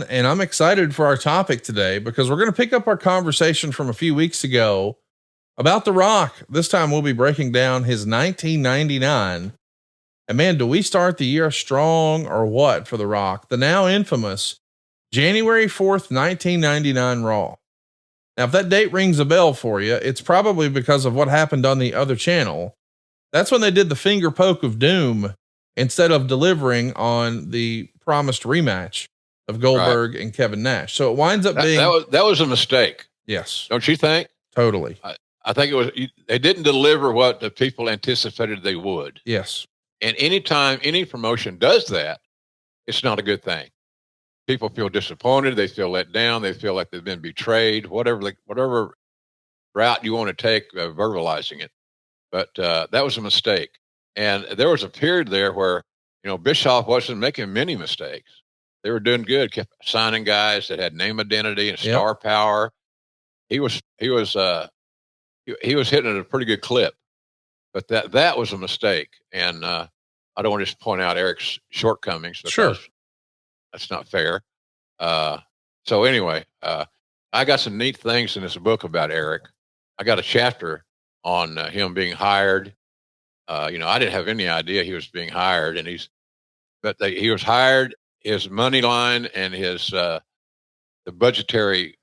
And I'm excited for our topic today because we're going to pick up our conversation from a few weeks ago about The Rock. This time we'll be breaking down his 1999. And man, do we start the year strong or what for The Rock? The now infamous January 4th, 1999 Raw. Now, if that date rings a bell for you, it's probably because of what happened on the other channel. That's when they did the finger poke of doom instead of delivering on the promised rematch of Right. Goldberg and Kevin Nash. So it winds up That, being, that was a mistake, yes, don't you think? totally. I think it was they didn't deliver what the people anticipated they would. Yes. And anytime any promotion does that, it's not a good thing. People feel disappointed. They feel let down. They feel like they've been betrayed. Whatever route you want to take, verbalizing it. But that was a mistake. And there was a period there where Bischoff wasn't making many mistakes. They were doing good, kept signing guys that had name identity and star power. He was hitting at a pretty good clip, but that was a mistake. And I don't want to just point out Eric's shortcomings because that's not fair. So anyway, I got some neat things in this book about Eric. I got a chapter on him being hired. I didn't have any idea he was being hired, and he was hired. His money line and his the budgetary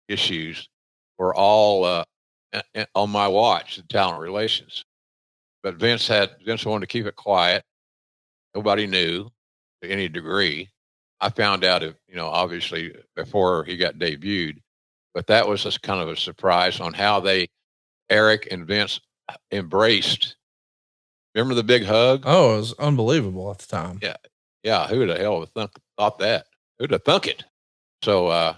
issues were all on my watch, the talent relations. But Vince wanted to keep it quiet. Nobody knew to any degree. I found out, obviously before he got debuted, but that was just kind of a surprise on how Eric and Vince embraced. Remember the big hug? Oh, it was unbelievable at the time. Yeah. Who the hell would thought that? Who'd have thunk it? So,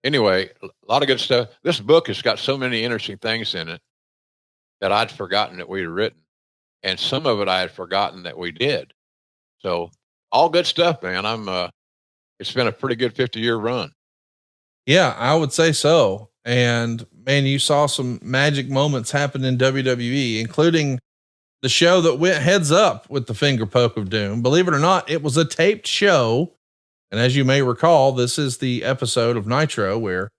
anyway, a lot of good stuff. This book has got so many interesting things in it that I'd forgotten that we'd written, and some of it I had forgotten that we did. So, all good stuff, man. It's been a pretty good 50-year run. Yeah, I would say so. And man, you saw some magic moments happen in WWE, including the show that went heads up with the finger poke of doom. Believe it or not, it was a taped show. And as you may recall, this is the episode of Nitro where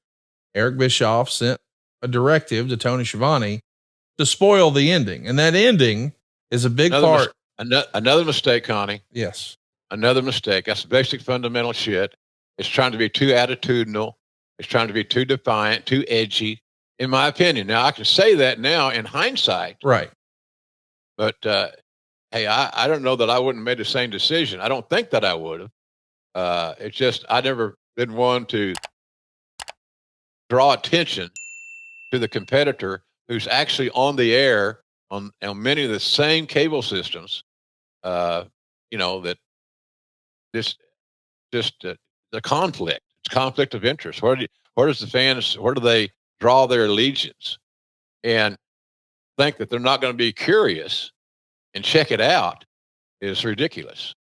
Eric Bischoff sent a directive to Tony Schiavone to spoil the ending. And that ending is a big part. Another mistake, Connie. Yes. Another mistake. That's basic fundamental shit. It's trying to be too attitudinal. It's trying to be too defiant, too edgy, in my opinion. Now, I can say that now in hindsight. Right. But, hey, I don't know that I wouldn't have made the same decision. I don't think that I would have. It's just I never been one to draw attention to the competitor who's actually on the air on many of the same cable systems. That just the conflict. It's conflict of interest. Where do they draw their allegiance and think that they're not going to be curious and check it out is ridiculous.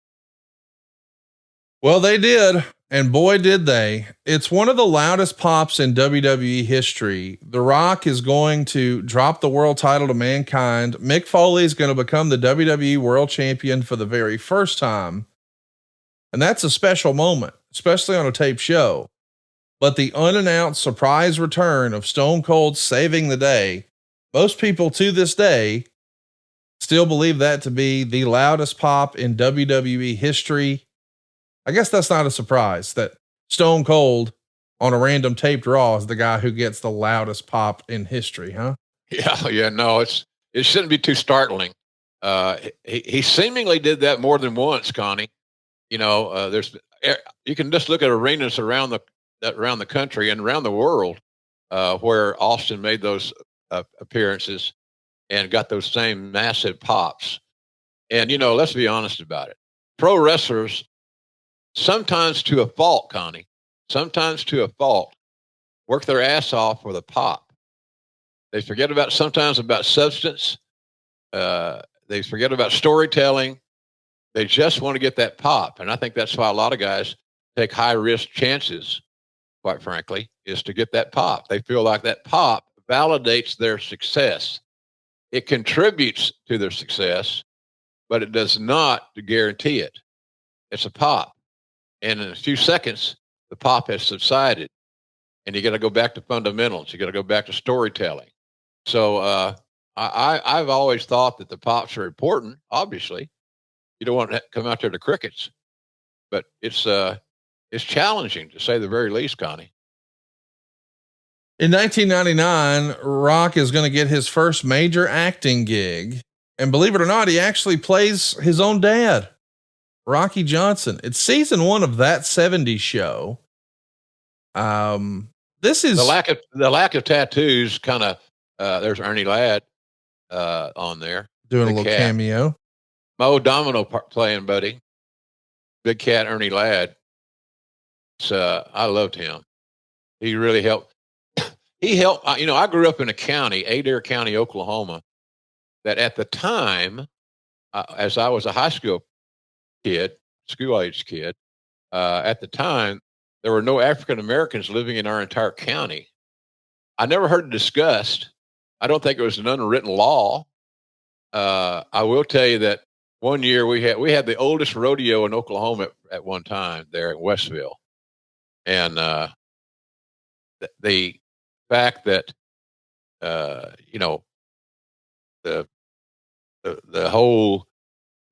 Well, they did. And boy, did they. It's one of the loudest pops in WWE history. The Rock is going to drop the world title to Mankind. Mick Foley is going to become the WWE world champion for the very first time. And that's a special moment, especially on a tape show. But the unannounced surprise return of Stone Cold saving the day, most people to this day still believe that to be the loudest pop in WWE history. I guess that's not a surprise that Stone Cold on a random taped Raw is the guy who gets the loudest pop in history, huh? Yeah. No, it shouldn't be too startling. He seemingly did that more than once, Connie. You can just look at arenas around the country and around the world where Austin made those appearances and got those same massive pops. And let's be honest about it. Pro wrestlers, sometimes to a fault, Connie, work their ass off for the pop. They forget sometimes about substance. They forget about storytelling. They just want to get that pop. And I think that's why a lot of guys take high risk chances, quite frankly, is to get that pop. They feel like that pop validates their success. It contributes to their success, but it does not guarantee it. It's a pop. And in a few seconds, the pop has subsided, and you got to go back to fundamentals. You got to go back to storytelling. So I've always thought that the pops are important. Obviously, you don't want to come out there to crickets, but it's challenging to say the very least, Connie. In 1999, Rock is going to get his first major acting gig. And believe it or not, he actually plays his own dad, Rocky Johnson. It's season 1 of That 70s Show. This is the lack of tattoos. Kind of, there's Ernie Ladd, on there. Doing a little cameo. Mo Domino playing Buddy. Big Cat Ernie Ladd. So I loved him. He really helped. He helped. I grew up in a county, Adair County, Oklahoma, that at the time, as I was a high school kid, school-age kid, at the time, there were no African Americans living in our entire county. I never heard it discussed. I don't think it was an unwritten law. I will tell you that one year we had the oldest rodeo in Oklahoma at one time there in Westville, and the fact that the whole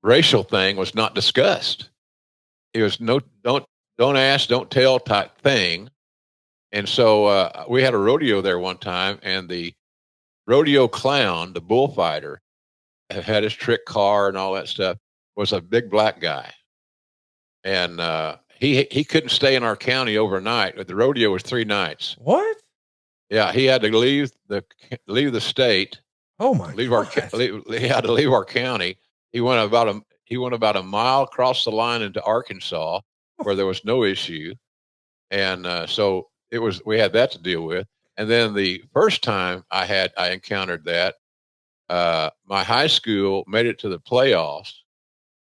racial thing was not discussed. It was no don't ask, don't tell type thing. And so we had a rodeo there one time, and the rodeo clown, the bullfighter, had his trick car and all that stuff, was a big black guy. And he couldn't stay in our county overnight. The rodeo was 3 nights. What? Yeah, he had to leave the state. Oh my! He had to leave our county. He went about a mile across the line into Arkansas, where there was no issue, and so we had that to deal with. And then the first time I encountered that, my high school made it to the playoffs.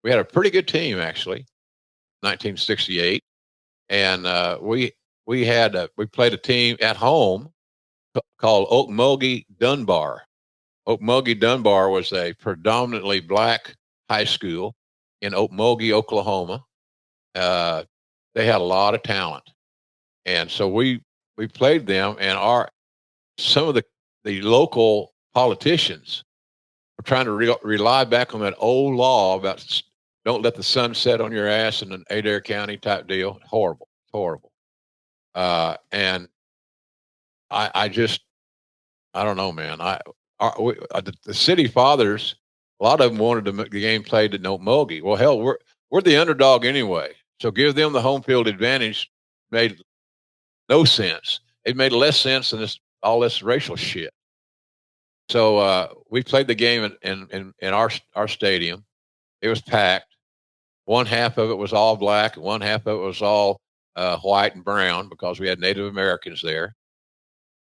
We had a pretty good team, actually, 1968, and we played a team at home called Okmulgee Dunbar. Okmulgee Dunbar was a predominantly black high school in Okmulgee, Oklahoma. They had a lot of talent, and so we played them. And some of the local politicians were trying to rely back on that old law about don't let the sun set on your ass in an Adair County type deal. Horrible. And I don't know, man. The city fathers, a lot of them wanted the game played at Okmulgee. Well, hell, we're the underdog anyway, so give them the home field advantage. Made no sense. It made less sense than all this racial shit. So we played the game in our stadium. It was packed. One half of it was all black, and one half of it was all white and brown because we had Native Americans there.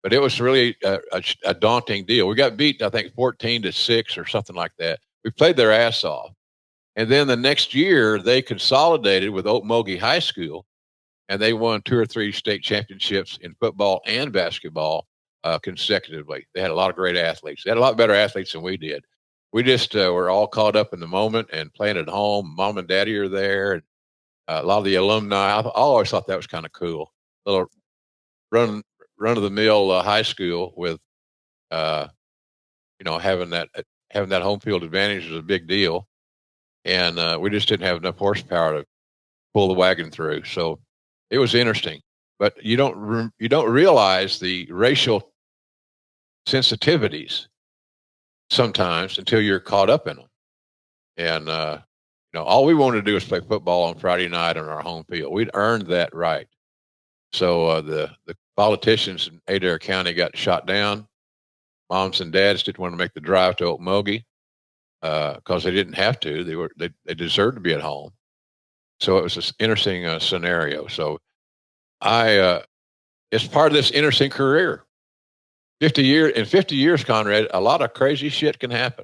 But it was really a daunting deal. We got beat, I think, 14-6 or something like that. We played their ass off. And then the next year, they consolidated with Okmulgee High School, and they won 2 or 3 state championships in football and basketball consecutively. They had a lot of great athletes. They had a lot better athletes than we did. We just were all caught up in the moment and playing at home. Mom and Daddy are there, and a lot of the alumni. I always thought that was kind of cool. A little run-of-the-mill high school with, having that home field advantage was a big deal, and we just didn't have enough horsepower to pull the wagon through. So it was interesting, but you don't realize the racial sensitivities sometimes until you're caught up in them. And all we wanted to do was play football on Friday night on our home field. We'd earned that right. So the politicians in Adair County got shot down. Moms and dads didn't want to make the drive to Okmulgee because they didn't have to. They deserved to be at home. So it was this interesting scenario. So it's part of this interesting career. 50 years, Conrad, a lot of crazy shit can happen.